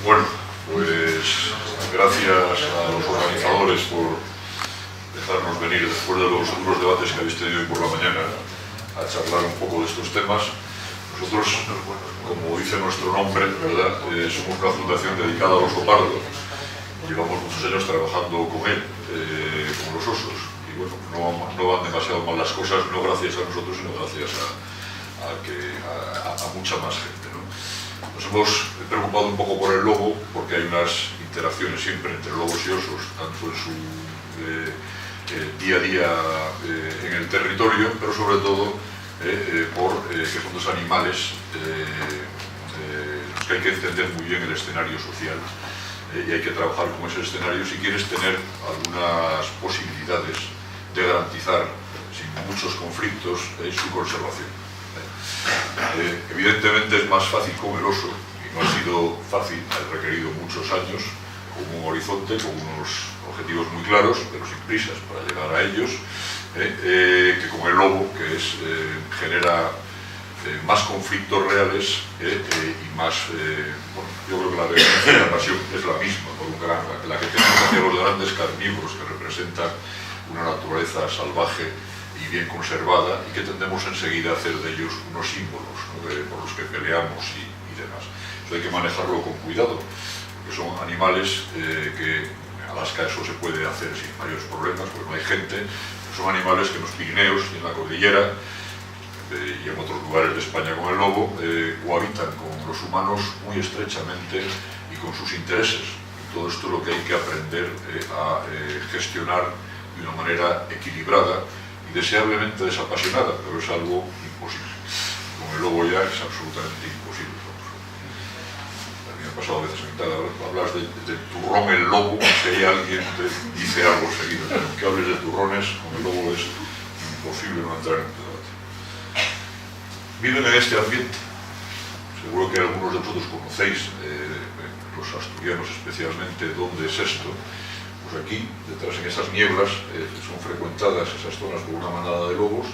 Bueno, pues gracias a los organizadores por dejarnos venir después de los duros debates que habéis tenido hoy por la mañana a charlar un poco de estos temas. Nosotros, como dice nuestro nombre, ¿verdad? Somos una fundación dedicada al oso pardo. Llevamos muchos años trabajando con él, con los osos. Y bueno, no van demasiado mal las cosas, no gracias a nosotros, sino gracias a mucha más gente, ¿no? Nos hemos preocupado un poco por el lobo, porque hay unas interacciones siempre entre lobos y osos, tanto en su día a día en el territorio, pero sobre todo porque son dos animales los que hay que entender muy bien el escenario social y hay que trabajar con ese escenario si quieres tener algunas posibilidades de garantizar, sin muchos conflictos, su conservación. Evidentemente es más fácil con el oso, y no ha sido fácil, ha requerido muchos años, con un horizonte, con unos objetivos muy claros, pero sin prisas para llegar a ellos, que con el lobo, que genera más conflictos reales y más, bueno, yo creo que la violencia y la pasión es la misma, la que tenemos hacia los grandes carnívoros que representan una naturaleza salvaje y bien conservada y que tendemos enseguida a hacer de ellos unos símbolos, ¿no? Por los que peleamos y demás. Eso hay que manejarlo con cuidado, porque son animales que en Alaska eso se puede hacer sin mayores problemas, porque no hay gente. Son animales que en los Pirineos y en la cordillera y en otros lugares de España con el lobo cohabitan con los humanos muy estrechamente y con sus intereses. Y todo esto es lo que hay que aprender a gestionar de una manera equilibrada y deseablemente desapasionada, pero es algo imposible. Con el lobo ya es absolutamente imposible. A mí me ha pasado a veces en tal, hablas de turrón el lobo, si hay alguien te dice algo seguido, pero que hables de turrones, con el lobo es imposible no entrar en este debate. Viven en este ambiente. Seguro que algunos de vosotros conocéis, los asturianos especialmente, dónde es esto. Pues aquí, detrás en esas nieblas, son frecuentadas esas zonas por una manada de lobos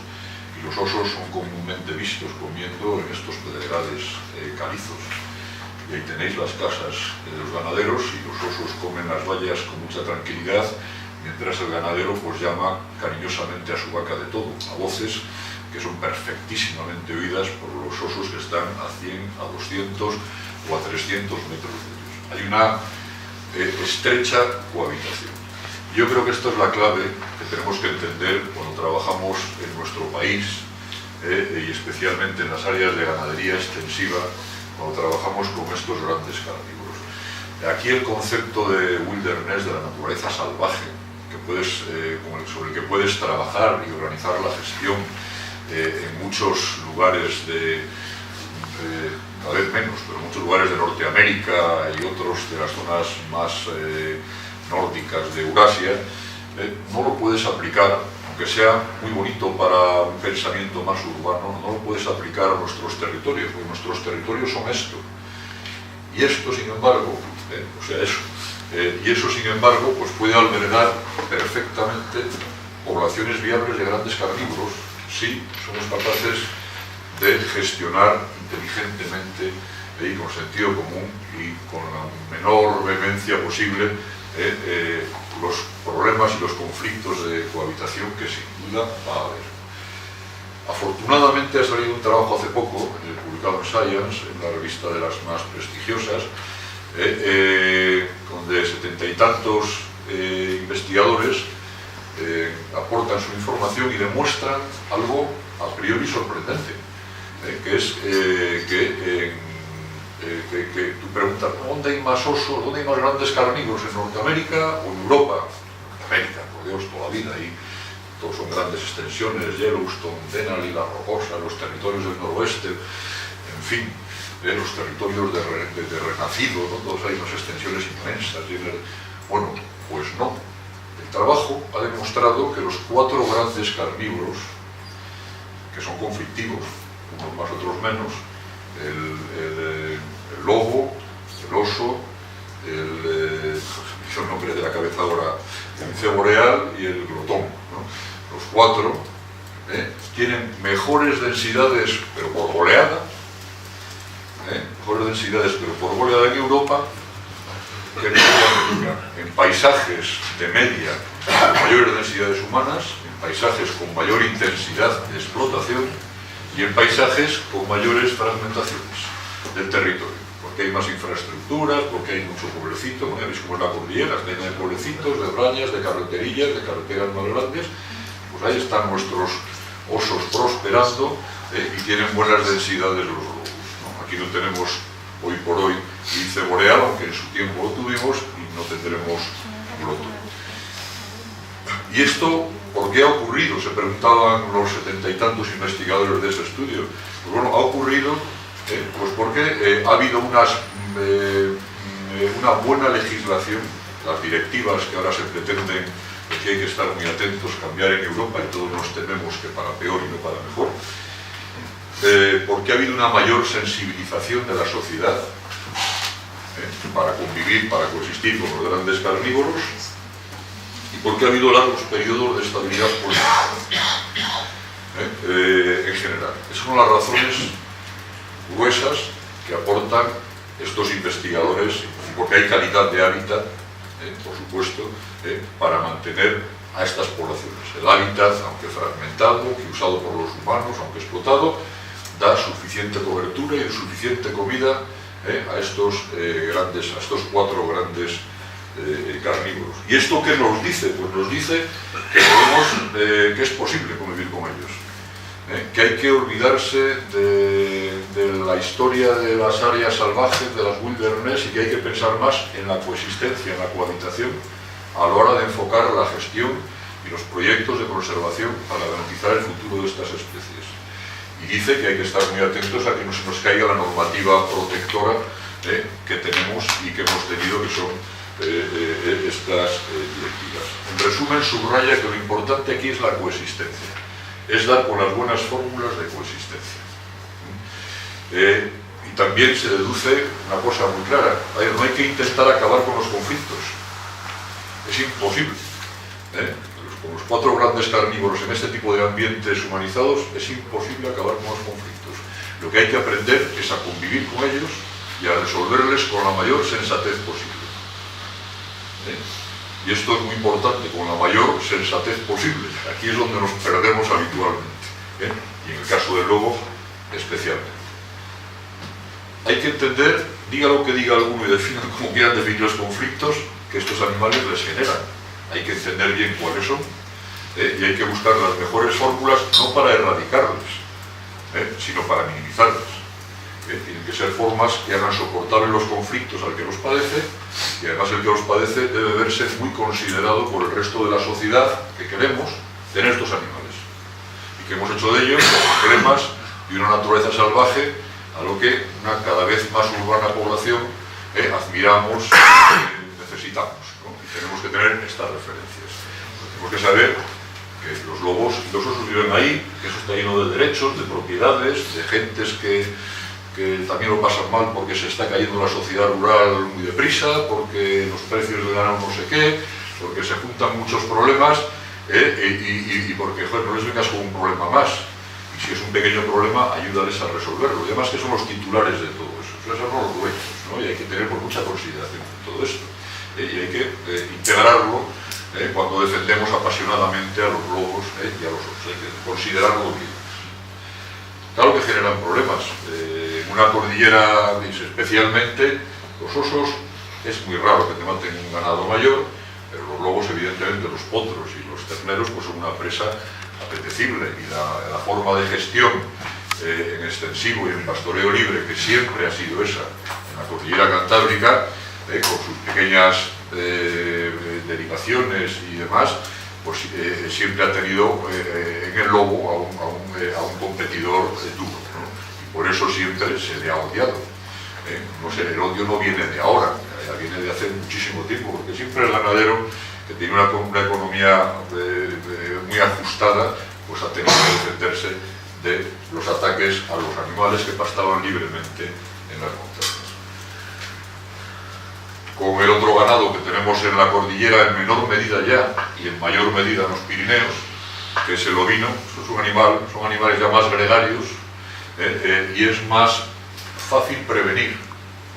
y los osos son comúnmente vistos comiendo en estos pedregales calizos. Y ahí tenéis las casas de los ganaderos y los osos comen las bayas con mucha tranquilidad, mientras el ganadero pues llama cariñosamente a su vaca de todo, a voces que son perfectísimamente oídas por los osos que están a 100, a 200 o a 300 metros de ellos. Hay una estrecha cohabitación. Yo creo que esta es la clave que tenemos que entender cuando trabajamos en nuestro país y especialmente en las áreas de ganadería extensiva, cuando trabajamos con estos grandes carnívoros. Aquí el concepto de wilderness, de la naturaleza salvaje, sobre el que puedes trabajar y organizar la gestión en muchos lugares cada vez menos, pero muchos lugares de Norteamérica y otros de las zonas más nórdicas de Eurasia, no lo puedes aplicar, aunque sea muy bonito para un pensamiento más urbano, no lo puedes aplicar a nuestros territorios, porque nuestros territorios son esto. Y esto, sin embargo, y eso, sin embargo, pues puede albergar perfectamente poblaciones viables de grandes carnívoros si somos capaces de gestionar inteligentemente y con sentido común y con la menor vehemencia posible los problemas y los conflictos de cohabitación que sin duda va a haber. Afortunadamente ha salido un trabajo hace poco, publicado en Science, en la revista de las más prestigiosas, donde 70 y tantos investigadores aportan su información y demuestran algo a priori sorprendente. Que es que tú preguntas, ¿dónde hay más osos, dónde hay más grandes carnívoros, en Norteamérica o en Europa? Norteamérica, por Dios, toda la vida, y todos son grandes extensiones, Yellowstone, Denali, La Rocosa, los territorios del noroeste, en fin, los territorios de Renacido, ¿no? Todos hay unas extensiones inmensas. Bueno, pues no. El trabajo ha demostrado que los 4 grandes carnívoros, que son conflictivos, unos más, otros menos, el lobo, el oso, el nombre de la cabeza ahora, el lince boreal y el glotón, ¿no? Los 4 tienen mejores densidades, pero por goleada, en Europa que en Latinoamérica, en paisajes de media con mayores densidades humanas, en paisajes con mayor intensidad de explotación y en paisajes con mayores fragmentaciones del territorio, porque hay más infraestructuras, porque hay mucho pueblecito, ¿no? ¿Veis cómo es la cordillera? Está llena de pueblecitos, de brañas, de carreterillas, de carreteras más grandes. Pues ahí están nuestros osos prosperando y tienen buenas densidades los lobos, ¿no? Aquí no tenemos hoy por hoy lince boreal, aunque en su tiempo lo tuvimos, y no tendremos gloto. ¿Y esto por qué ha ocurrido? Se preguntaban los 70 y tantos investigadores de ese estudio. Pues bueno, ha ocurrido pues porque ha habido una buena legislación, las directivas que ahora se pretenden, que hay que estar muy atentos, cambiar en Europa, y todos nos tememos que para peor y no para mejor, porque ha habido una mayor sensibilización de la sociedad para convivir, para coexistir con los grandes carnívoros, y porque ha habido largos periodos de estabilidad política en general. Esas son las razones gruesas que aportan estos investigadores, y porque hay calidad de hábitat, por supuesto, para mantener a estas poblaciones. El hábitat, aunque fragmentado, que usado por los humanos, aunque explotado, da suficiente cobertura y suficiente comida a estos cuatro grandes carnívoros. ¿Y esto qué nos dice? Pues nos dice que es posible convivir con ellos, que hay que olvidarse de la historia de las áreas salvajes, de las wilderness, y que hay que pensar más en la coexistencia, en la cohabitación, a la hora de enfocar la gestión y los proyectos de conservación para garantizar el futuro de estas especies. Y dice que hay que estar muy atentos a que no se nos caiga la normativa protectora que tenemos y que hemos tenido, que son estas directivas. En resumen, subraya que lo importante aquí es la coexistencia, es dar con las buenas fórmulas de coexistencia. Y también se deduce una cosa muy clara: no hay que intentar acabar con los conflictos, es imposible. Con los cuatro grandes carnívoros en este tipo de ambientes humanizados es imposible acabar con los conflictos. Lo que hay que aprender es a convivir con ellos y a resolverles con la mayor sensatez posible. Y esto es muy importante, con la mayor sensatez posible. Aquí es donde nos perdemos habitualmente, y en el caso del lobo especialmente. Hay que entender, diga lo que diga alguno y definan como quieran definir los conflictos que estos animales les generan. Hay que entender bien cuáles son, y hay que buscar las mejores fórmulas, no para erradicarlas, sino para minimizarlas. Tienen que ser formas que hagan soportables los conflictos al que los padece, y además el que los padece debe verse muy considerado por el resto de la sociedad que queremos tener estos animales, y que hemos hecho de ellos problemas y una naturaleza salvaje a lo que una cada vez más urbana población admiramos y necesitamos, ¿no? Y tenemos que tener estas referencias. Tenemos que saber que los lobos y los osos viven ahí, que eso está lleno de derechos, de propiedades, de gentes que también lo pasan mal porque se está cayendo la sociedad rural muy deprisa, porque los precios del ganado no sé qué, porque se juntan muchos problemas, y porque, joder, no les vengas con un problema más. Y si es un pequeño problema, ayúdales a resolverlo. Y además que son los titulares de todo eso. Esos son los dueños, ¿no? Y hay que tener mucha consideración en todo esto. Y hay que integrarlo cuando defendemos apasionadamente a los lobos y a los osos. Hay que considerarlo bien. Claro que generan problemas. En una cordillera, especialmente, los osos, es muy raro que te maten un ganado mayor, pero los lobos, evidentemente, los potros y los terneros, pues son una presa apetecible, y la forma de gestión en extensivo y en pastoreo libre, que siempre ha sido esa en la cordillera cantábrica, con sus pequeñas derivaciones y demás, pues siempre ha tenido en el lobo a un competidor duro, ¿no? Y por eso siempre se le ha odiado. No sé, el odio no viene de ahora, ya viene de hace muchísimo tiempo, porque siempre el ganadero, que tiene una economía muy ajustada, pues ha tenido que defenderse de los ataques a los animales que pastaban libremente en las montañas. Con el otro ganado que tenemos en la cordillera en menor medida ya y en mayor medida en los Pirineos, que es el ovino, son animales ya más gregarios, y es más fácil prevenir,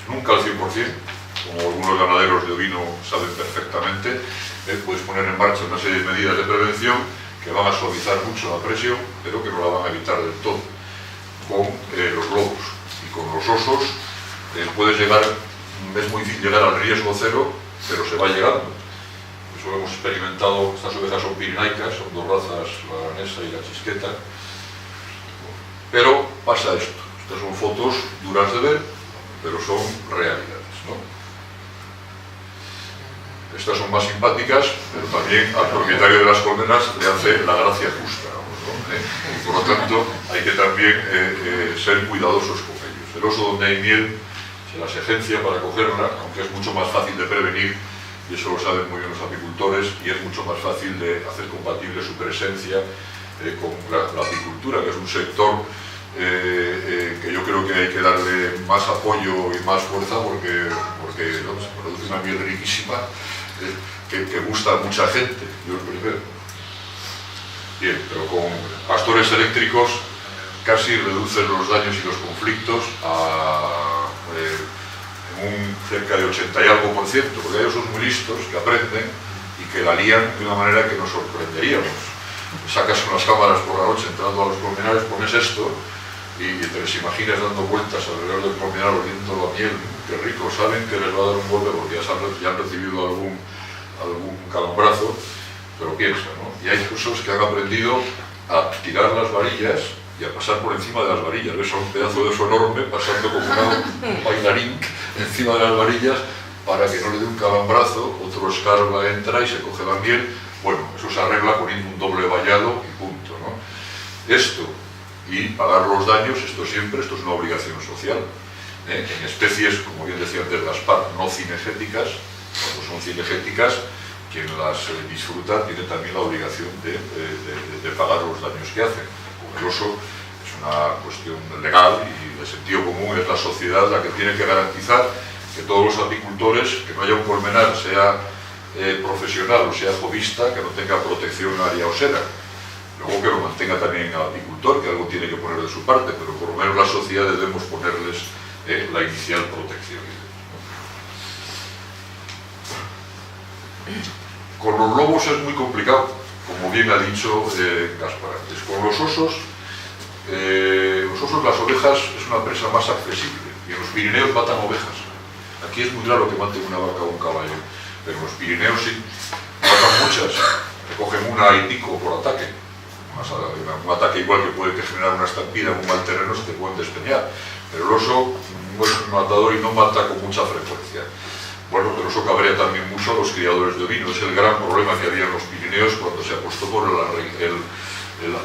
nunca al 100%, como algunos ganaderos de ovino saben perfectamente, puedes poner en marcha una serie de medidas de prevención que van a suavizar mucho la presión, pero que no la van a evitar del todo. Con los lobos y con los osos puedes llegar, es muy difícil llegar al riesgo cero, pero se va llegando. Eso lo hemos experimentado. Estas ovejas son pirenaicas, son dos razas, la danesa y la chisqueta. Pero pasa esto. Estas son fotos duras de ver, pero son realidades, ¿no? Estas son más simpáticas, pero también al propietario de las colmenas le hace la gracia justa, ¿no? Por lo tanto, hay que también ser cuidadosos con ellos. El oso donde hay miel se las agencia para cogerla, aunque es mucho más fácil de prevenir, y eso lo saben muy bien los apicultores, y es mucho más fácil de hacer compatible su presencia con la apicultura, que es un sector que yo creo que hay que darle más apoyo y más fuerza porque ¿no? Se produce una miel riquísima que gusta a mucha gente, yo el primero. Bien, pero con pastores eléctricos casi reducen los daños y los conflictos a cerca de 80 y algo %, porque ellos son muy listos, que aprenden y que la lían de una manera que nos sorprenderíamos. Sacas unas cámaras por la noche entrando a los colmenares, pones esto y te les imaginas dando vueltas alrededor del colmenar oliendo la miel, qué rico, saben que les va a dar un golpe porque ya han recibido algún calambrazo, pero piensa, ¿no? Y hay osos que han aprendido a tirar las varillas y a pasar por encima de las varillas. Ves a un pedazo de oso enorme pasando como un bailarín encima de las varillas para que no le dé un calambrazo, otro escarba, entra y se coge la miel. Bueno, eso se arregla poniendo un doble vallado y punto, ¿no? Esto y pagar los daños, esto es una obligación social. En especies, como bien decía antes Gaspar, no cinegéticas, cuando son cinegéticas, quien las disfruta tiene también la obligación de pagar los daños que hacen. Con el oso es una cuestión legal y de sentido común, es la sociedad la que tiene que garantizar que todos los apicultores, que no haya un colmenar, sea profesional o sea jovista, que no tenga protección área osera. Luego que lo mantenga también el apicultor, que algo tiene que poner de su parte, pero por lo menos la sociedad debemos ponerles la inicial protección. Con los lobos es muy complicado, como bien ha dicho Gaspar antes. Con los osos, las ovejas es una presa más accesible, y en los Pirineos matan ovejas. Aquí es muy raro que maten una vaca o un caballo, pero en los Pirineos sí, matan muchas, recogen una y pico por ataque. Un ataque igual que puede generar una estampida en un mal terreno, se te pueden despeñar, pero el oso no es un matador y no mata con mucha frecuencia. Bueno, pero eso cabrea también mucho a los criadores de ovino. Es el gran problema que había en los Pirineos cuando se apostó por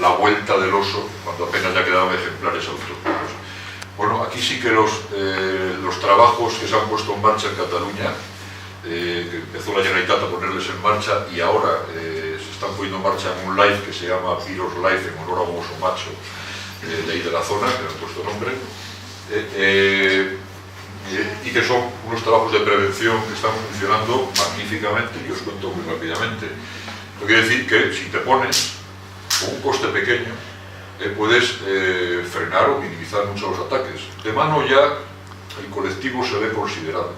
la vuelta del oso, cuando apenas ya quedaban ejemplares autóctonos. Bueno, aquí sí que los trabajos que se han puesto en marcha en Cataluña, que empezó la Generalitat a ponerles en marcha, y ahora se están poniendo en marcha en un live que se llama Piros Live, en honor a un oso macho de ahí de la zona, que le han puesto nombre, y que son unos trabajos de prevención que están funcionando magníficamente, y os cuento muy rápidamente. Esto quiere decir que si te pones con un coste pequeño, puedes frenar o minimizar mucho los ataques. De mano ya el colectivo se ve considerado.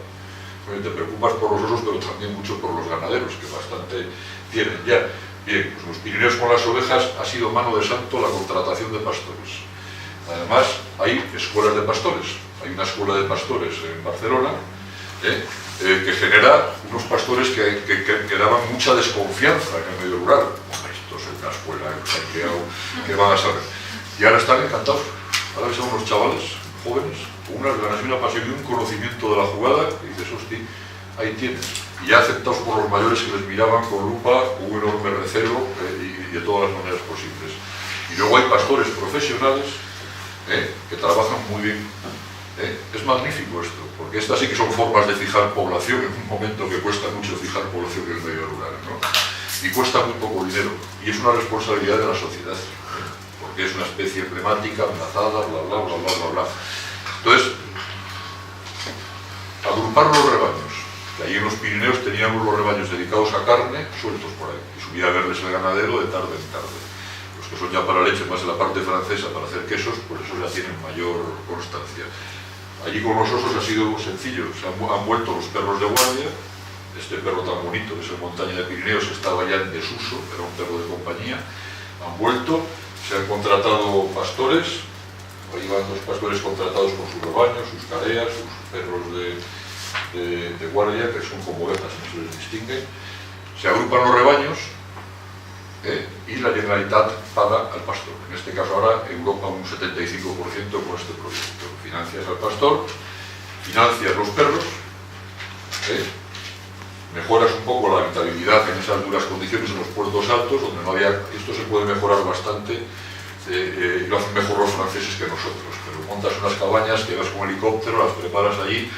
Te preocupas por los osos, pero también mucho por los ganaderos, que bastante tienen ya. Bien, pues los Pirineos con las ovejas ha sido mano de santo la contratación de pastores. Además, hay escuelas de pastores. Hay una escuela de pastores en Barcelona que genera unos pastores que daban mucha desconfianza en el medio rural. Bueno, esto es una escuela que van a saber. Y ahora están encantados. Ahora ves a unos chavales jóvenes con unas ganas y una pasión y un conocimiento de la jugada, y dices, hostia, ahí tienes. Y ya aceptados por los mayores que les miraban con lupa, con un enorme recelo y de todas las maneras posibles. Y luego hay pastores profesionales que trabajan muy bien. Es magnífico esto, porque estas sí que son formas de fijar población en un momento que cuesta mucho fijar población en el medio rural, ¿no? Y cuesta muy poco dinero, y es una responsabilidad de la sociedad, porque es una especie emblemática, amenazada, bla bla bla bla bla bla. Entonces, agrupar los rebaños, que allí en los Pirineos teníamos los rebaños dedicados a carne, sueltos por ahí, y subía a verles el ganadero de tarde en tarde. Los que son ya para leche, más en la parte francesa, para hacer quesos, pues esos ya tienen mayor constancia. Allí con los osos ha sido sencillo, se han vuelto los perros de guardia. Este perro tan bonito, que es el Montaña de Pirineos, estaba ya en desuso, era un perro de compañía. Han vuelto, se han contratado pastores, ahí van dos pastores contratados con sus rebaños, sus careas, sus perros de guardia, que son como ovejas, no se les distingue. Se agrupan los rebaños y la Generalitat paga al pastor. En este caso ahora Europa un 75% con este proyecto. Financias al pastor, financias los perros, mejoras un poco la habitabilidad en esas duras condiciones en los puertos altos, donde no había... Esto se puede mejorar bastante, y lo hacen mejor los franceses que nosotros. Pero montas unas cabañas, que vas con helicóptero, las preparas allí,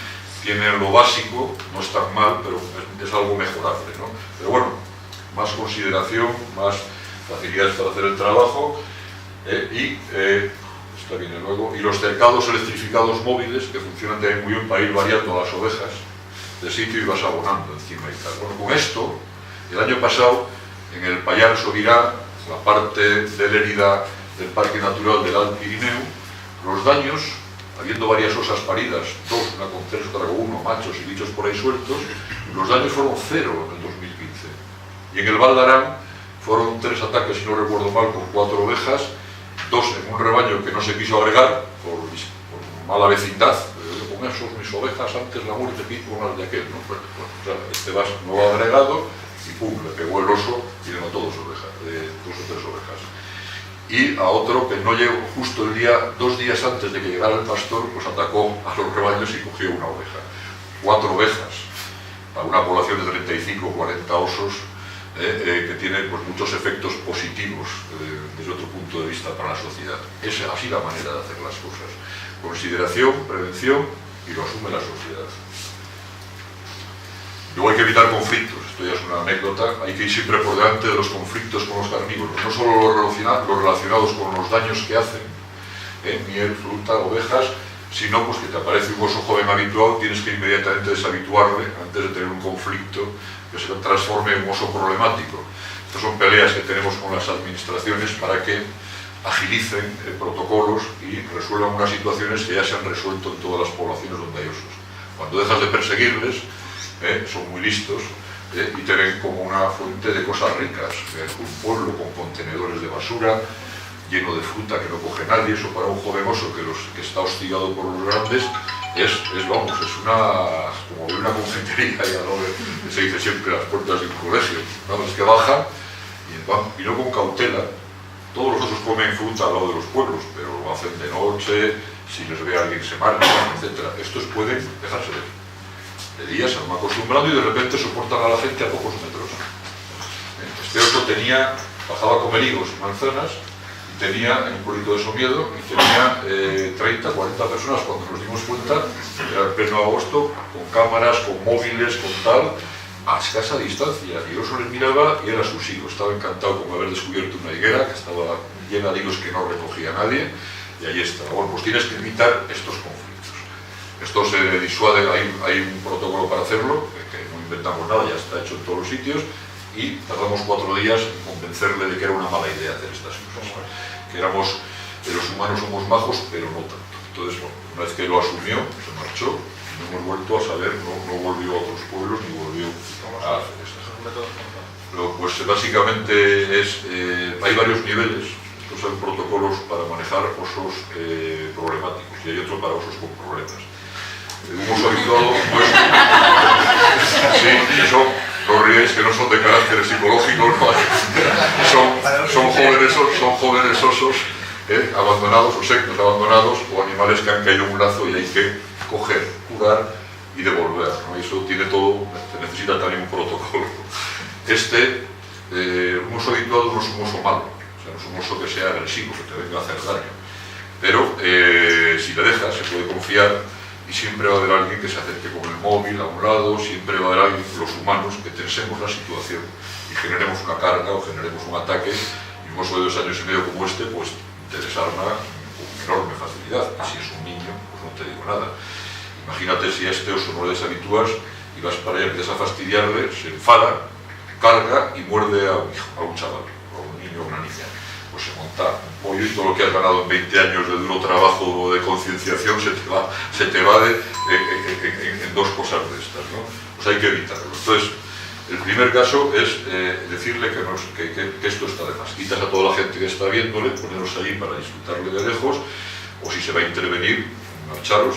tienen lo básico, no es tan mal, pero es algo mejorable, ¿no? Pero bueno, más consideración, más facilidades para hacer el trabajo, está bien luego, y los cercados electrificados móviles, que funcionan también muy bien para ir variando las ovejas de sitio y vas abonando encima y tal. Bueno, con esto, el año pasado, en el Pallars Sobirá, la parte de Lérida del Parque Natural del Alt Pirineu, los daños, habiendo varias osas paridas, dos, una con 3, otra con 1, machos y bichos por ahí sueltos, los daños fueron 0 en el 2015. Y en el Val d'Aran fueron 3 ataques, si no recuerdo mal, con 4 ovejas, 2 en un rebaño que no se quiso agregar por mala vecindad. Con esos mis ovejas antes la muerte pico con las de aquel, ¿no? Bueno, o sea, este vas no agregado y pum, le pegó el oso y le mató 2 ovejas, 2 o 3 ovejas. Y a otro que no llegó justo el día, 2 días antes de que llegara el pastor, pues atacó a los rebaños y cogió una oveja. 4 ovejas, a una población de 35 o 40 osos, que tiene pues, muchos efectos positivos desde otro punto de vista para la sociedad. Es así la manera de hacer las cosas. Consideración, prevención, y lo asume la sociedad. Luego hay que evitar conflictos, esto ya es una anécdota, hay que ir siempre por delante de los conflictos con los carnívoros, no solo los relacionados con los daños que hacen, miel, fruta, ovejas, sino pues que te aparece un oso joven habituado, tienes que inmediatamente deshabituarle antes de tener un conflicto que se transforme en un oso problemático. Estas son peleas que tenemos con las administraciones para que agilicen protocolos y resuelvan unas situaciones que ya se han resuelto en todas las poblaciones donde hay osos. Cuando dejas de perseguirles, son muy listos y te ven como una fuente de cosas ricas. Un pueblo con contenedores de basura, lleno de fruta que no coge nadie, eso para un joven oso que está hostigado por los grandes es como de una confitería, ya no se dice siempre las puertas de un colegio. Una vez que bajan y no con cautela. Todos los osos comen fruta al lado de los pueblos, pero lo hacen de noche, si les ve a alguien se marchan, etc. Estos pueden dejarse ver. De día se van acostumbrando y de repente soportan a la gente a pocos metros. Este oso bajaba a comer higos y manzanas, y tenía, en un pueblito de Somiedo, y tenía 30, 40 personas cuando nos dimos cuenta, era el pleno agosto, con cámaras, con móviles, con tal, a escasa distancia, y el oso les miraba y era sus higos. Estaba encantado con haber descubierto una higuera que estaba llena de higos que no recogía nadie, y ahí está. Bueno, pues tienes que evitar estos conflictos. Esto se disuade, hay un protocolo para hacerlo, que no inventamos nada, ya está hecho en todos los sitios, y tardamos 4 días en convencerle de que era una mala idea hacer estas cosas. Que los humanos somos majos, pero no tanto. Entonces, bueno, una vez que lo asumió, se marchó, no hemos vuelto a saber, no volvió a otros pueblos ni volvió a hacer estas cosas. Pues básicamente hay varios niveles. Estos son protocolos para manejar osos problemáticos y hay otro para osos con problemas. Un oso habituado, pues, sí, eso, no ríais que no son de carácter psicológico, no, son jóvenes osos abandonados o sectos abandonados o animales que han caído en un lazo y hay que coger, curar y devolver, ¿no? Y eso tiene todo, se necesita también un protocolo. Un oso habituado no es un oso malo, o sea, no es un oso que sea agresivo, que te venga a hacer daño, pero si le dejas se puede confiar y siempre va a haber alguien que se acerque con el móvil a un lado, siempre va a haber alguien, los humanos, que tensemos la situación y generemos una carga o generemos un ataque, y un oso de 2 años y medio como este, pues te desarma con enorme facilidad. Y si es un niño, pues no te digo nada. Imagínate si a este oso no le deshabitúas y vas para allá, empiezas a fastidiarle, se enfada, carga y muerde a un chaval, o a un niño o una niña. pues se monta un pollo y todo lo que has ganado en 20 años de duro trabajo de concienciación se te va en dos cosas de estas, ¿no? Pues hay que evitarlo. Entonces, el primer caso es decirle que esto está de más. Quitas a toda la gente que está viéndole, ponerlos ahí para disfrutarle de lejos, o si se va a intervenir, marcharos.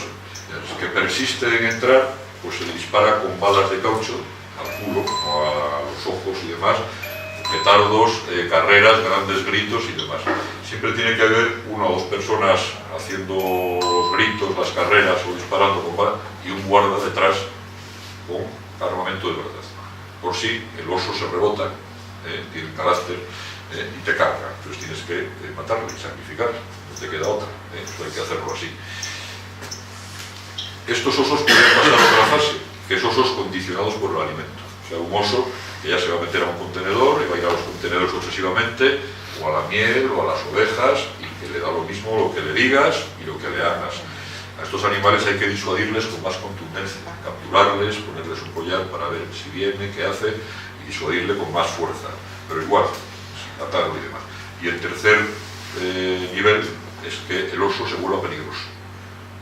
Los que persisten en entrar, pues se le dispara con balas de caucho al culo, a los ojos y demás, petardos, carreras, grandes gritos y demás. Siempre tiene que haber una o dos personas haciendo los gritos, las carreras o disparando con balas y un guarda detrás con armamento de verdad. Por si el oso se rebota, tiene carácter y te carga. Entonces tienes que matarlo y sacrificar, no te queda otra. Eso hay que hacerlo así. Estos osos pueden pasar a otra fase, que es osos condicionados por el alimento. O sea, un oso que ya se va a meter a un contenedor y va a ir a los contenedores sucesivamente, o a la miel, o a las ovejas, y que le da lo mismo lo que le digas y lo que le hagas. A estos animales hay que disuadirles con más contundencia, capturarles, ponerles un collar para ver si viene, qué hace, y disuadirle con más fuerza, pero igual, sin atarlo y demás. Y el tercer nivel es que el oso se vuelva peligroso.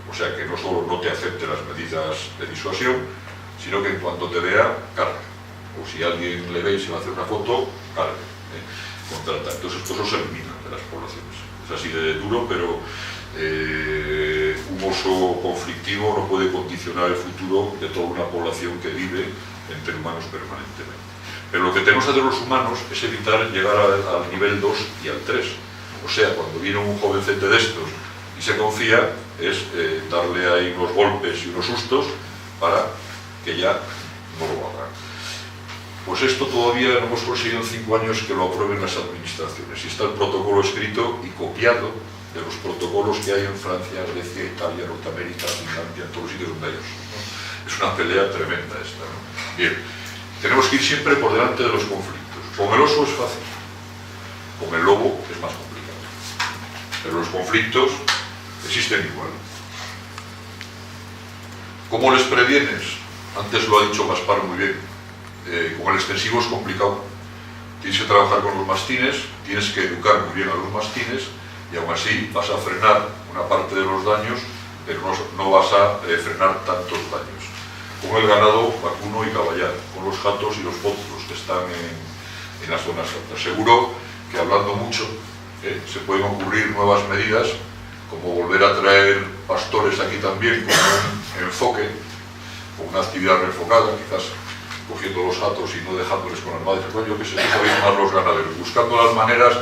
O sea, que no solo no te acepte las medidas de disuasión, sino que en cuanto te vea, carga. O si alguien le ve y se va a hacer una foto, carga. Contrata. Entonces estos osos se eliminan de las poblaciones. Es así de duro, pero un oso conflictivo no puede condicionar el futuro de toda una población que vive entre humanos permanentemente. Pero lo que tenemos que hacer los humanos es evitar llegar al nivel 2 y al 3. O sea, cuando viene un jovencete de estos y se confía, es darle ahí unos golpes y unos sustos para que ya no lo haga. Pues esto todavía no hemos conseguido en 5 años que lo aprueben las administraciones. Y está el protocolo escrito y copiado de los protocolos que hay en Francia, Grecia, Italia, Norteamérica, Finlandia, en todos los sitios donde hay osos, ¿no? Es una pelea tremenda esta, ¿no? Bien, tenemos que ir siempre por delante de los conflictos. Con el oso es fácil, con el lobo es más complicado. Pero los conflictos existen igual. ¿Cómo les previenes? Antes lo ha dicho Gaspar muy bien. Con el extensivo es complicado. Tienes que trabajar con los mastines, tienes que educar muy bien a los mastines, y aún así vas a frenar una parte de los daños, pero no vas a frenar tantos daños. Con el ganado vacuno y caballar, con los jatos y los potros que están en las zonas altas. Seguro que hablando mucho se pueden ocurrir nuevas medidas, como volver a traer pastores aquí también con un enfoque, con una actividad reenfocada, quizás cogiendo los jatos y no dejándoles con las madres. Bueno, yo que sé, que sabéis más los ganaderos, buscando las maneras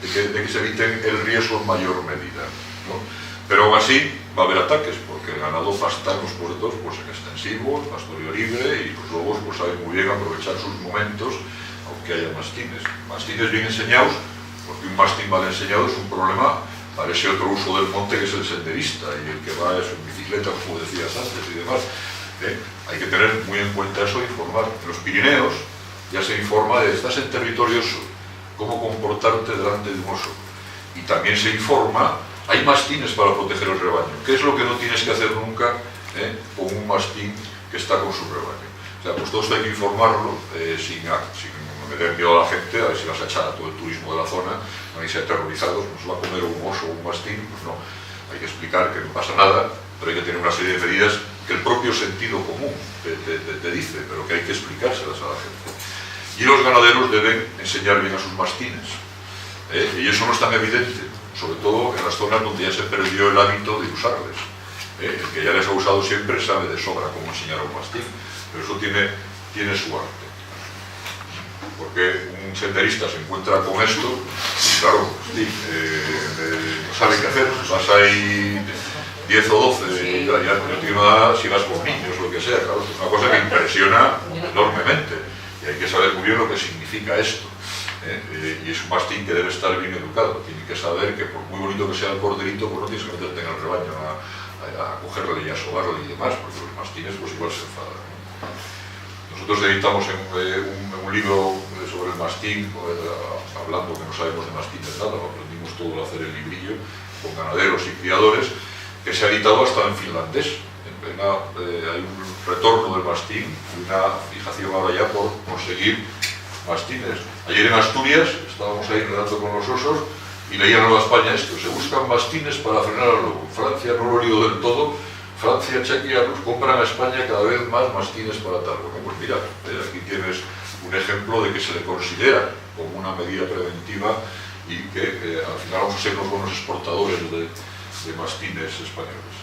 de que se eviten el riesgo en mayor medida, ¿no? Pero aún así va a haber ataques, porque el ganado pasta en los puertos pues en extensivos, pastoreo libre, y los lobos pues saben muy bien aprovechar sus momentos, aunque haya mastines. Mastines bien enseñados, porque un mastín mal enseñado es un problema para ese otro uso del monte que es el senderista, y el que va en su bicicleta, como decías antes, y demás. Hay que tener muy en cuenta eso e informar. En los Pirineos ya se informa de estás en territorio oso, cómo comportarte delante de un oso. Y también se informa, hay mastines para proteger el rebaño. ¿Qué es lo que no tienes que hacer nunca con un mastín que está con su rebaño? O sea, pues todo esto hay que informarlo sin meter miedo a la gente, a ver si vas a echar a todo el turismo de la zona, no hay que ser aterrorizados, nos va a comer un oso o un mastín, pues no. Hay que explicar que no pasa nada, pero hay que tener una serie de medidas que el propio sentido común te dice, pero que hay que explicárselas a la gente. Y los ganaderos deben enseñar bien a sus mastines, y eso no es tan evidente, sobre todo en las zonas donde ya se perdió el hábito de usarles. El que ya les ha usado siempre sabe de sobra cómo enseñar a un mastín, pero eso tiene su arte. Porque un senderista se encuentra con esto y claro, no sabe qué hacer, vas ahí 10 o 12, ya no tiene nada si vas con niños o lo que sea, claro, es una cosa que impresiona enormemente y hay que saber muy bien lo que significa esto. Y es un mastín que debe estar bien educado, tiene que saber que por muy bonito que sea el corderito, pues no tienes que meterte en el rebaño a cogerle y a sobarle y demás, porque los mastines pues igual se enfadan, ¿no? Nosotros editamos un libro sobre el mastín, hablando que no sabemos de mastines nada, lo aprendimos todo al hacer el librillo con ganaderos y criadores, que se ha editado hasta en finlandés. Hay un retorno del mastín y una fijación ahora ya por conseguir mastines. Ayer en Asturias estábamos ahí redando con los osos y leía en Nueva España esto: se buscan mastines para frenar al lobo. Francia no lo he leído del todo. Francia, Chequia, nos compran a España cada vez más mastines para tal. Pues mira, aquí tienes un ejemplo de que se le considera como una medida preventiva y que al final vamos a ser unos buenos exportadores de mastines españoles.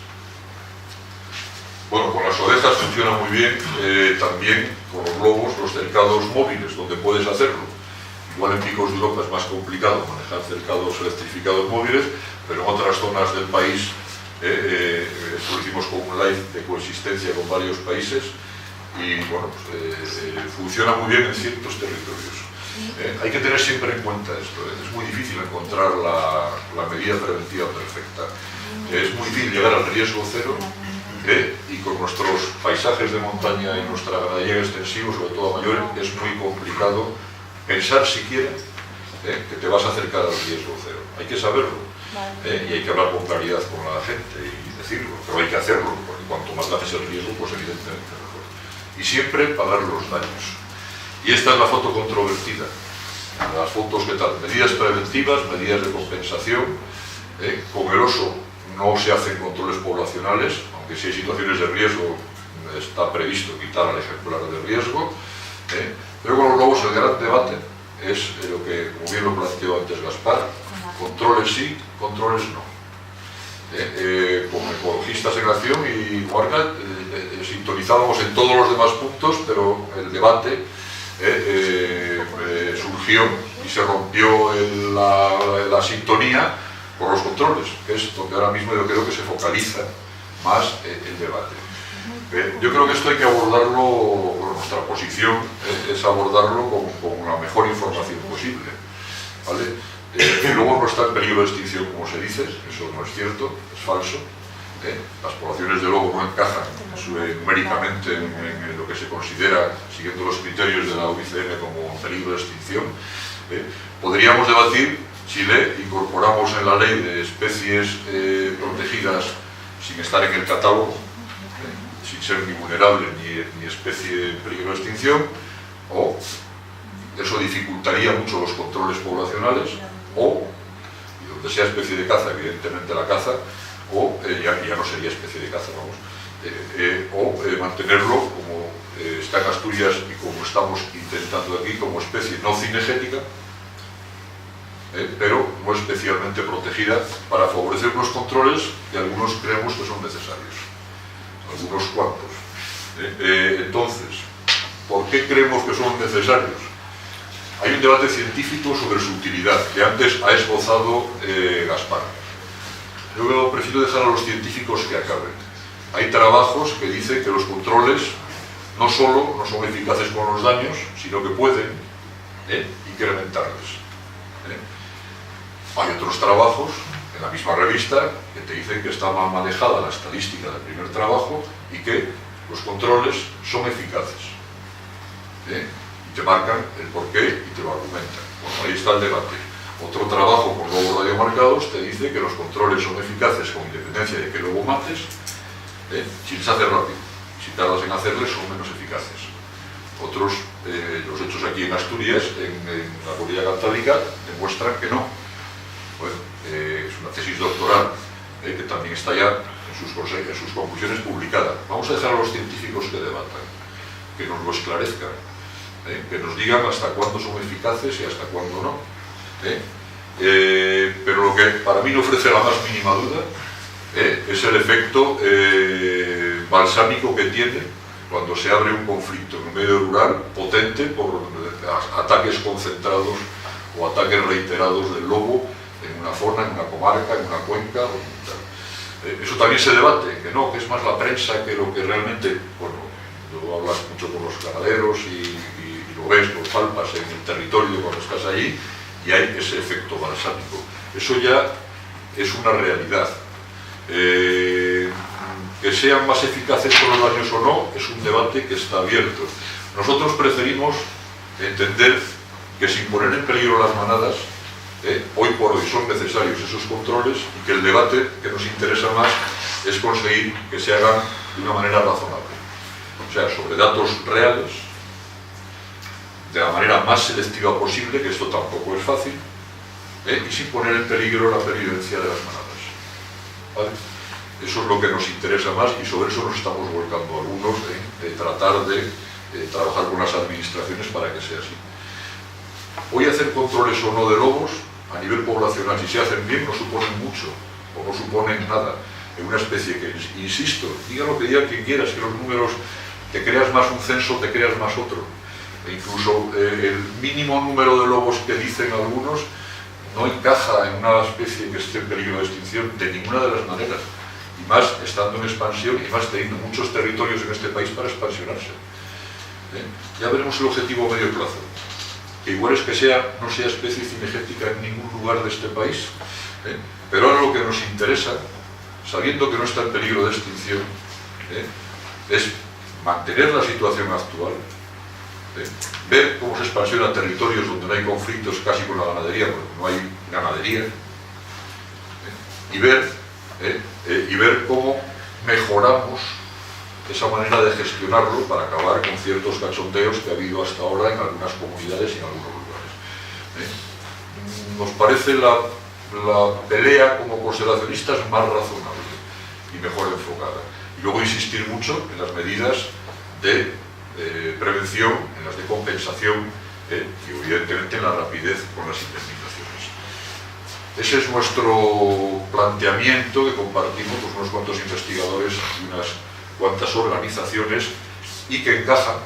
Bueno, con las ovejas funciona muy bien, también con los lobos, los cercados móviles, donde puedes hacerlo. Igual en Picos de Europa es más complicado manejar cercados electrificados móviles, pero en otras zonas del país, esto lo hicimos con un live de coexistencia con varios países y bueno, funciona muy bien en ciertos territorios. Hay que tener siempre en cuenta esto, es muy difícil encontrar la medida preventiva perfecta. Es muy difícil llegar al riesgo cero y con nuestros paisajes de montaña y nuestra ganadería extensiva, sobre todo a mayores, es muy complicado pensar siquiera que te vas a acercar al riesgo cero. Hay que saberlo. Y hay que hablar con claridad con la gente y decirlo, pero hay que hacerlo, porque cuanto más haces el riesgo, pues evidentemente mejor. Y siempre pagar los daños. Y esta es la foto controvertida. Las fotos, ¿qué tal? Medidas preventivas, medidas de compensación. Con el oso no se hacen controles poblacionales, aunque si hay situaciones de riesgo está previsto quitar al ejemplar de riesgo. Pero con los lobos el gran debate es lo que, como bien lo planteó antes Gaspar, controles sí, controles no. Como ecologistas en acción y Warcraft sintonizábamos en todos los demás puntos, pero el debate surgió y se rompió la sintonía por los controles, que es donde ahora mismo yo creo que se focaliza más el debate. Yo creo que esto hay que abordarlo, bueno, nuestra posición es abordarlo con la mejor información posible, ¿vale? El lobo no está en peligro de extinción, como se dice, eso no es cierto, es falso. Las poblaciones de lobo no encajan numéricamente en lo que se considera, siguiendo los criterios de la UICN, como peligro de extinción. Podríamos debatir si le incorporamos en la ley de especies protegidas sin estar en el catálogo, sin ser ni vulnerable ni especie en peligro de extinción, o eso dificultaría mucho los controles poblacionales, o, y donde sea especie de caza, evidentemente la caza, o ya no sería especie de caza, vamos, o mantenerlo como está en Asturias y como estamos intentando aquí, como especie no cinegética, pero no especialmente protegida, para favorecer unos controles que algunos creemos que son necesarios, algunos cuantos. Entonces, ¿por qué creemos que son necesarios? Hay un debate científico sobre su utilidad, que antes ha esbozado Gaspar. Yo prefiero dejar a los científicos que acaben. Hay trabajos que dicen que los controles no solo no son eficaces con los daños, sino que pueden incrementarles. Hay otros trabajos, en la misma revista, que te dicen que está mal manejada la estadística del primer trabajo y que los controles son eficaces. Y te marcan el porqué y te lo argumentan. Bueno, ahí está el debate. Otro trabajo con lobos radiomarcados te dice que los controles son eficaces con independencia de qué lobo mates, si les hace rápido. Si tardas en hacerles, son menos eficaces. Otros, los hechos aquí en Asturias, en la Cordillera Cantábrica, demuestran que no. Bueno, es una tesis doctoral que también está ya en sus conclusiones publicadas. Vamos a dejar a los científicos que debatan, que nos lo esclarezcan, que nos digan hasta cuándo son eficaces y hasta cuándo no. Pero lo que para mí no ofrece la más mínima duda es el efecto balsámico que tiene cuando se abre un conflicto en un medio rural potente por ataques concentrados o ataques reiterados del lobo en una zona, en una comarca, en una cuenca. Eso también se debate, que no, que es más la prensa que lo que realmente, bueno, tú hablas mucho con los ganaderos y lo ves, lo palpas en el territorio cuando estás allí, y hay ese efecto balsámico. Eso ya es una realidad. Que sean más eficaces con los daños o no, es un debate que está abierto. Nosotros preferimos entender que sin poner en peligro las manadas, hoy por hoy son necesarios esos controles, y que el debate que nos interesa más es conseguir que se hagan de una manera razonable. O sea, sobre datos reales, de la manera más selectiva posible, que esto tampoco es fácil, y sin poner en peligro la pervivencia de las manadas, ¿vale? Eso es lo que nos interesa más y sobre eso nos estamos volcando algunos, de tratar de trabajar con las administraciones para que sea así. Hoy hacer controles o no de lobos a nivel poblacional, si se hacen bien, no suponen mucho o no suponen nada en una especie que, insisto, diga lo que diga quien quieras, que los números, te creas más un censo, te creas más otro. E incluso el mínimo número de lobos que dicen algunos no encaja en una especie que esté en peligro de extinción de ninguna de las maneras, y más estando en expansión y más teniendo muchos territorios en este país para expansionarse. Ya veremos el objetivo a medio plazo, que igual es que no sea especie cinegética en ningún lugar de este país, pero ahora lo que nos interesa, sabiendo que no está en peligro de extinción, es mantener la situación actual, ver cómo se expansiona territorios donde no hay conflictos casi con la ganadería, porque no hay ganadería, y ver cómo mejoramos esa manera de gestionarlo para acabar con ciertos cachondeos que ha habido hasta ahora en algunas comunidades y en algunos lugares. Nos parece la pelea como conservacionistas más razonable y mejor enfocada. Y luego insistir mucho en las medidas de prevención, en las de compensación y evidentemente en la rapidez con las indemnizaciones. Ese es nuestro planteamiento que compartimos con unos cuantos investigadores y unas cuantas organizaciones y que encaja,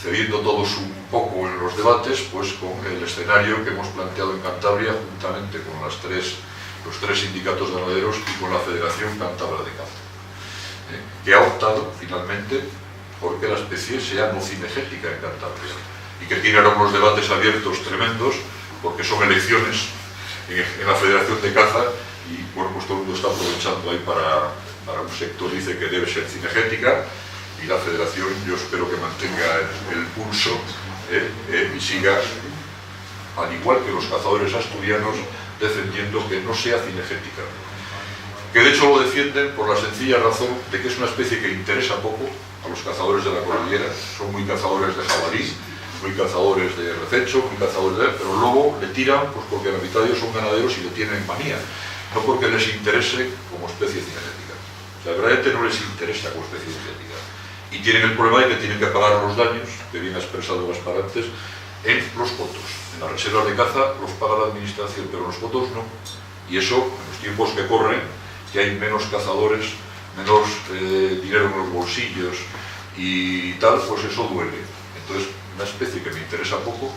cediendo todos un poco en los debates, pues con el escenario que hemos planteado en Cantabria juntamente con los tres sindicatos ganaderos y con la Federación Cántabra de Caza, que ha optado finalmente porque la especie sea no cinegética en Cantabria y que tiene ahora unos debates abiertos tremendos porque son elecciones en la Federación de Caza y bueno, pues todo el mundo está aprovechando ahí para un sector dice que debe ser cinegética y la Federación yo espero que mantenga el pulso y siga, al igual que los cazadores asturianos, defendiendo que no sea cinegética, que de hecho lo defienden por la sencilla razón de que es una especie que interesa poco a los cazadores de la cordillera. Son muy cazadores de jabalí, muy cazadores de rececho, muy cazadores de... pero luego le tiran pues porque la mitad de ellos son ganaderos y le tienen manía, no porque les interese como especie cinegética. O sea, verdaderamente no les interesa como especie cinegética. Y tienen el problema de que tienen que pagar los daños, que bien ha expresado Gaspar antes, en los cotos. En las reservas de caza los paga la administración, pero los cotos no. Y eso, en los tiempos que corren, que hay menos cazadores, menos dinero en los bolsillos y tal, pues eso duele. Entonces, una especie que me interesa poco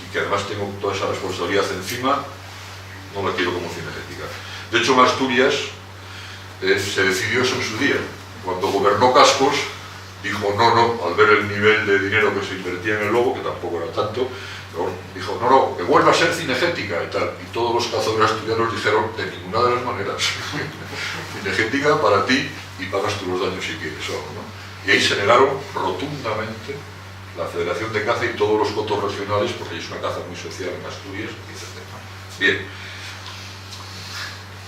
y que además tengo toda esa responsabilidad encima, no la quiero como cinegética. De hecho, en Asturias se decidió eso en su día. Cuando gobernó Cascos, dijo no, al ver el nivel de dinero que se invertía en el lobo, que tampoco era tanto, dijo no, que vuelva a ser cinegética y tal. Y todos los cazadores asturianos dijeron, de ninguna de las maneras. Cinegética para ti y pagas tú los daños si quieres, ¿no? Y ahí se negaron rotundamente la Federación de Caza y todos los cotos regionales, porque es una caza muy social en Asturias, etc. Bien.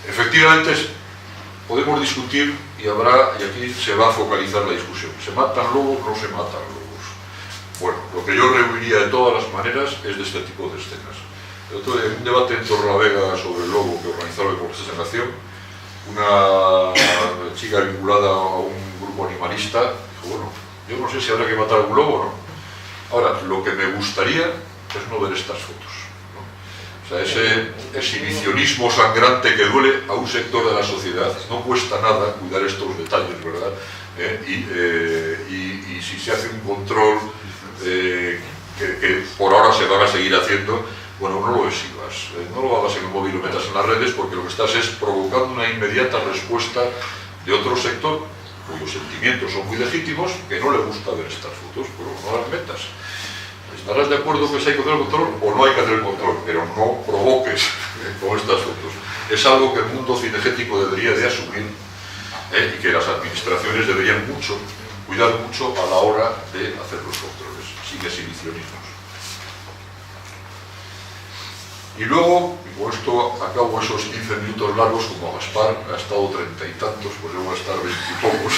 Efectivamente, podemos discutir y aquí se va a focalizar la discusión. ¿Se matan lobos o no se matan lobos? Bueno, lo que yo rehuiría de todas las maneras es de este tipo de escenas. En un debate en Torrelavega sobre el lobo que organizaba el Congreso de Nación, una chica vinculada a un grupo animalista dijo, bueno, yo no sé si habrá que matar a un lobo o no. Ahora, lo que me gustaría es no ver estas fotos, ¿no? O sea, ese exhibicionismo sangrante que duele a un sector de la sociedad, no cuesta nada cuidar estos detalles, ¿verdad? Y si se hace un control que por ahora se van a seguir haciendo, bueno, no lo exhibas, no lo hagas en el móvil y lo metas en las redes, porque lo que estás es provocando una inmediata respuesta de otro sector cuyos sentimientos son muy legítimos, que no le gusta ver estas fotos, pero no las metas. ¿Estarás de acuerdo que hay que hacer el control o no hay que hacer el control? Pero no provoques con estas fotos. Es algo que el mundo cinegético debería de asumir y que las administraciones deberían cuidar mucho a la hora de hacer los controles, sin exhibicionismos. Y luego, y con esto acabo esos 15 minutos largos, como Gaspar ha estado 30 y tantos, pues yo voy a estar 20 y pocos.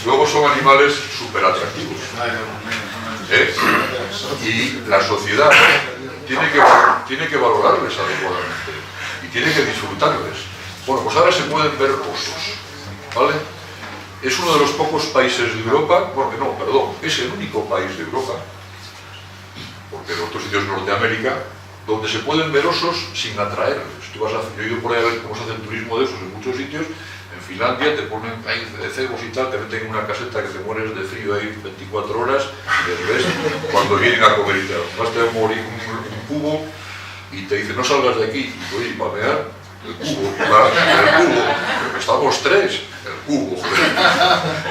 Luego son animales súper atractivos. Y la sociedad tiene que valorarles adecuadamente y tiene que disfrutarles. Bueno, pues ahora se pueden ver osos, ¿vale? Es uno de los pocos países de Europa, bueno, no, perdón, es el único país de Europa, porque en otros sitios de Norteamérica, donde se pueden ver osos sin atraerles. Yo he ido por ahí a ver cómo se hace el turismo de esos en muchos sitios. En Finlandia te ponen ahí cebos y tal, te meten en una caseta que te mueres de frío ahí 24 horas y les ves cuando vienen a comer y tal. Vas a morir un cubo y te dicen no salgas de aquí, y oye, para mear el cubo, pero estamos tres, el cubo,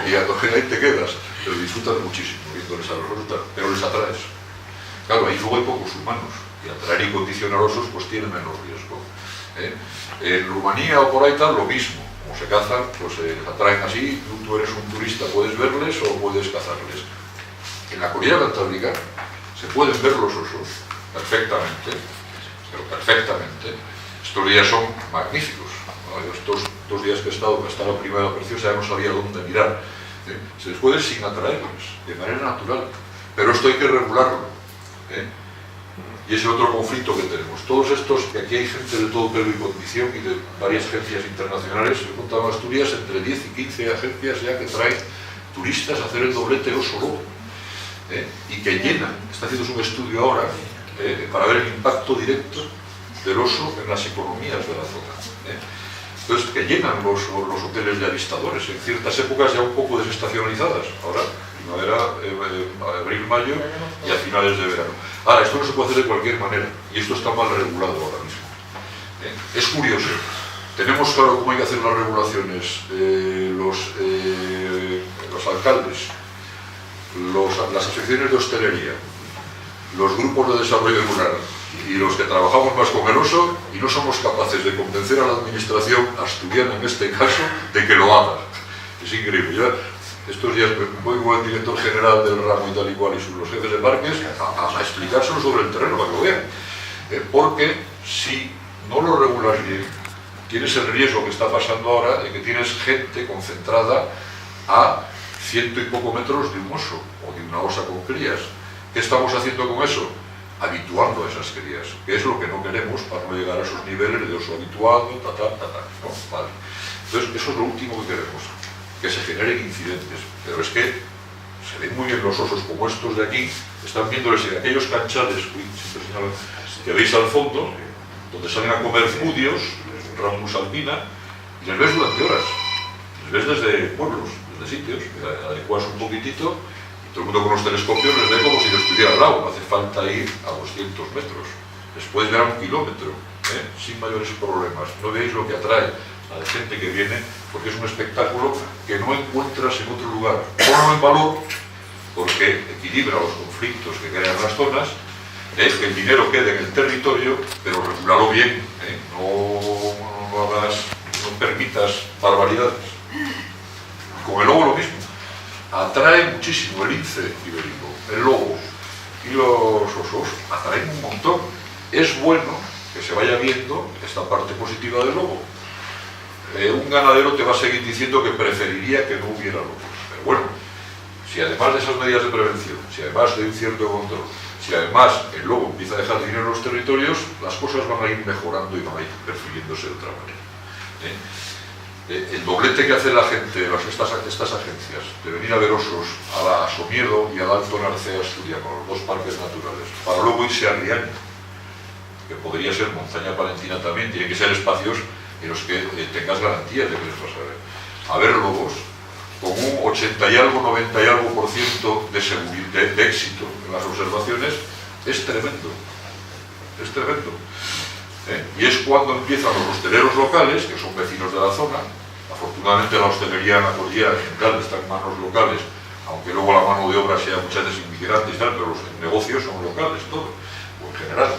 y ahí te quedas, pero disfrutas muchísimo viéndoles a los osos, pero les atraes. Claro, ahí luego hay pocos humanos, y atraer y condicionar osos pues tiene menos riesgo. En Rumanía o por ahí tal, lo mismo. Como se cazan, pues se atraen así, tú eres un turista, puedes verles o puedes cazarles. En la Cordillera Cantábrica se pueden ver los osos perfectamente, pero perfectamente. Estos días son magníficos, ¿no? Estos 2 días que he estado, hasta la primera preciosa, ya no sabía dónde mirar. Se les puede sin atraerles, de manera natural, pero esto hay que regularlo. Y ese otro conflicto que tenemos. Todos estos, que aquí hay gente de todo pelo y condición y de varias agencias internacionales, he contado en Asturias entre 10 y 15 agencias ya que traen turistas a hacer el doblete oso-lobo, y que llenan, está haciendo un estudio ahora para ver el impacto directo del oso en las economías de la zona. Entonces, que llenan los hoteles de avistadores, en ciertas épocas ya un poco desestacionalizadas, ahora primavera, abril, mayo y a finales de verano. Ahora, esto no se puede hacer de cualquier manera, y esto está mal regulado ahora mismo. Es curioso, tenemos claro cómo hay que hacer las regulaciones, los alcaldes, las asociaciones de hostelería, los grupos de desarrollo rural y los que trabajamos más con el oso, y no somos capaces de convencer a la administración asturiana, en este caso, de que lo haga. Es increíble. Ya estos días voy con el director general del ramo y tal y cual y los jefes de parques a explicárselo sobre el terreno para que lo vean. Porque si no lo regulas bien, tienes el riesgo que está pasando ahora de que tienes gente concentrada a 100 y poco metros de un oso o de una osa con crías. ¿Qué estamos haciendo con eso? Habituando a esas crías, que es lo que no queremos para no llegar a esos niveles de oso habituado, ¿no? Vale. Entonces, eso es lo último que queremos, que se generen incidentes. Pero es que se ven muy bien los osos como estos de aquí, están viéndoles en aquellos canchales que veis al fondo, donde salen a comer fudios, ramus alpina, y les ves durante horas. Les ves desde pueblos, desde sitios, adecuas un poquitito, y todo el mundo con los telescopios les ve como si lo estuviera al lado, no hace falta ir a 200 metros. Les puedes ver a 1 kilómetro, sin mayores problemas. No veis lo que atrae a la gente que viene, porque es un espectáculo que no encuentras en otro lugar. Ponlo en valor, porque equilibra los conflictos que crean las zonas, que el dinero quede en el territorio, pero regularlo bien, no permitas barbaridades. Con el lobo lo mismo, atrae muchísimo el lince ibérico, el lobo y los osos atraen un montón. Es bueno que se vaya viendo esta parte positiva del lobo. Un ganadero te va a seguir diciendo que preferiría que no hubiera lobos, pero bueno, si además de esas medidas de prevención, si además de un cierto control, si además el lobo empieza a dejar dinero en los territorios, las cosas van a ir mejorando y van a ir perfiliéndose de otra manera. El doblete que hace la gente, estas agencias, de venir a ver osos a Somiedo y al Alto Narcea asturiano, los 2 parques naturales, para luego irse a Riaño, que podría ser montaña palentina también, tienen que ser espacios en los que tengas garantías de que les vas a ver lobos, con un 80 y algo, 90 y algo % de éxito en las observaciones, es tremendo. Es tremendo. Y es cuando empiezan los hosteleros locales, que son vecinos de la zona. Afortunadamente la hostelería en la cordillera en general está en manos locales, aunque luego la mano de obra sea muchas veces inmigrantes y tal, pero los negocios son locales, todo, o en general.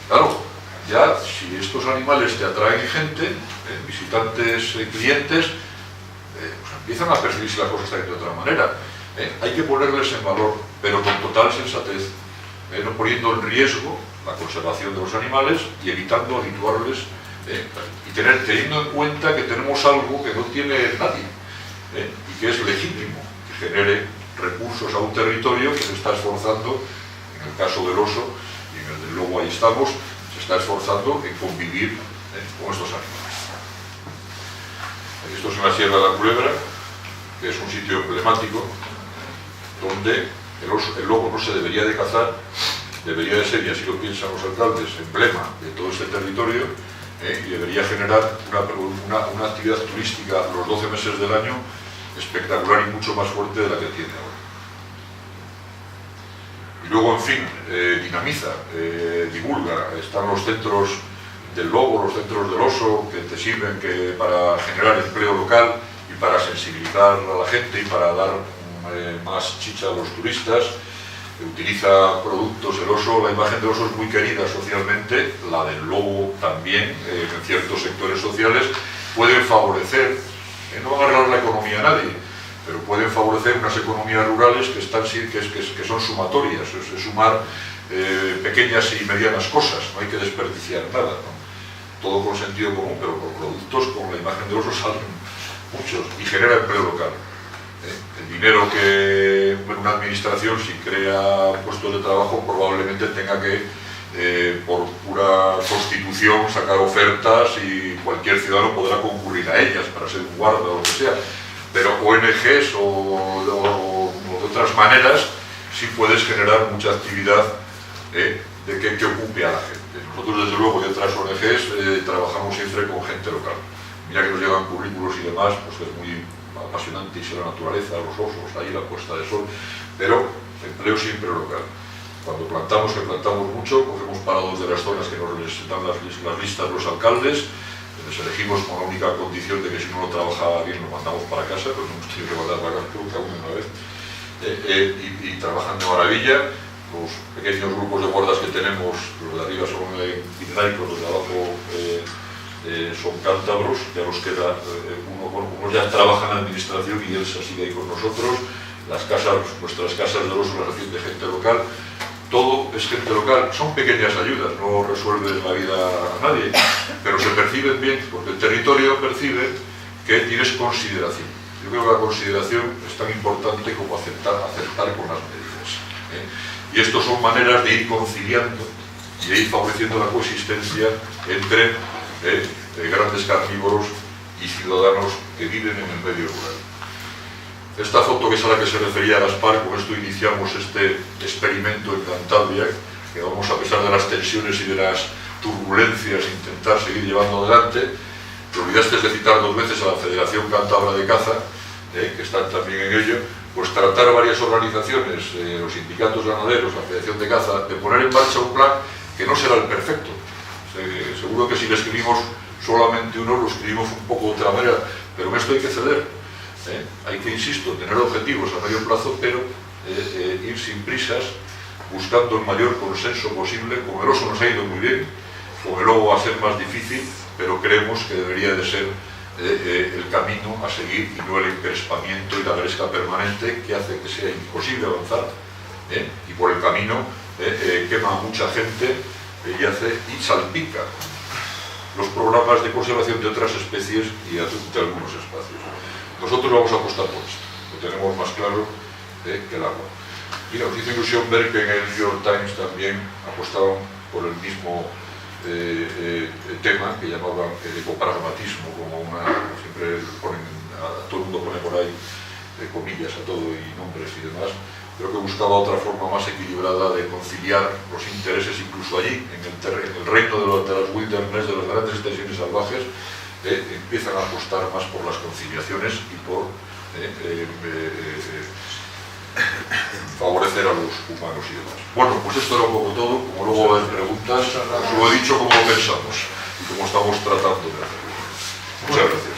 Claro, ya si estos animales te atraen gente, visitantes, clientes, pues empiezan a percibirse las cosas de otra manera. Hay que ponerles en valor, pero con total sensatez, no poniendo en riesgo la conservación de los animales y evitando habituarles, y teniendo en cuenta que tenemos algo que no tiene nadie, y que es legítimo, que genere recursos a un territorio que se está esforzando, en el caso del oso y en el del lobo ahí estamos, se está esforzando en convivir con estos animales. Esto es en la Sierra de la Culebra, que es un sitio emblemático donde el lobo no se debería de cazar, debería de ser, y así lo piensan los alcaldes, emblema de todo este territorio, y debería generar una actividad turística los 12 meses del año espectacular y mucho más fuerte de la que tiene ahora. Y luego, en fin, dinamiza, divulga. Están los centros del lobo, los centros del oso, que te sirven para generar empleo local y para sensibilizar a la gente y para dar más chicha a los turistas. Utiliza productos, el oso, la imagen del oso es muy querida socialmente, la del lobo también, en ciertos sectores sociales, pueden favorecer, no van a arreglar la economía a nadie, pero pueden favorecer unas economías rurales que son sumatorias, es sumar pequeñas y medianas cosas, no hay que desperdiciar nada, ¿no? Todo con sentido común, pero por productos con la imagen del oso salen muchos y genera empleo local. El dinero que una administración, si crea puestos de trabajo, probablemente tenga que, por pura constitución, sacar ofertas y cualquier ciudadano podrá concurrir a ellas para ser un guarda o lo que sea. Pero ONGs o de otras maneras sí puedes generar mucha actividad que ocupe a la gente. Nosotros, desde luego, y otras ONGs trabajamos siempre con gente local. Mira que nos llegan currículos y demás, pues que es muy apasionante y la naturaleza, los osos, ahí la puesta de sol, pero empleo siempre local. Cuando plantamos, que plantamos mucho, cogemos parados de las zonas que nos dan las listas los alcaldes, les elegimos con la única condición de que si no lo trabaja bien lo mandamos para casa, pero no hemos tenido que mandar para casa, creo que aún una vez, y trabajan de maravilla. Los pequeños grupos de guardas que tenemos, los de arriba son pirenaicos, los de abajo son cántabros, ya nos queda unos ya trabajan en la administración y él se sigue ahí con nosotros. Las casas, nuestras casas de los de gente local, todo es gente local, son pequeñas ayudas, no resuelven la vida a nadie, pero se perciben bien, porque el territorio percibe que tienes consideración. Yo creo que la consideración es tan importante como aceptar con las medidas. Y estas son maneras de ir conciliando y de ir favoreciendo la coexistencia entre grandes carnívoros y ciudadanos que viven en el medio rural. Esta foto, que es a la que se refería Gaspar, con esto iniciamos este experimento en Cantabria, que vamos, a pesar de las tensiones y de las turbulencias, intentar seguir llevando adelante. Te olvidaste de citar 2 veces a la Federación Cántabra de Caza, que están también en ello, pues tratar varias organizaciones, los sindicatos ganaderos, la Federación de Caza, de poner en marcha un plan que no será el perfecto. Seguro que si le escribimos solamente uno, lo escribimos un poco de otra manera, pero en esto hay que ceder. Hay que, insisto, tener objetivos a medio plazo, pero ir sin prisas, buscando el mayor consenso posible. Con el oso nos ha ido muy bien, con el lobo va a ser más difícil, pero creemos que debería de ser el camino a seguir y no el encrespamiento y la gresca permanente que hace que sea imposible avanzar, y por el camino quema a mucha gente y salpica los programas de conservación de otras especies y de algunos espacios. Nosotros vamos a apostar por esto, lo tenemos más claro que el agua. Y nos hizo ilusión ver que en el New York Times también apostaban por el mismo tema que llamaban el ecopragmatismo, como siempre ponen, todo el mundo pone por ahí comillas a todo y nombres y demás. Creo que buscaba otra forma más equilibrada de conciliar los intereses, incluso allí, en el reino de las wilderness, de las grandes extensiones salvajes, empiezan a apostar más por las conciliaciones y por favorecer a los humanos y demás. Bueno, pues esto era un poco todo. Como luego va a haber preguntas, os lo he dicho como pensamos y como estamos tratando de hacerlo. Muchas gracias.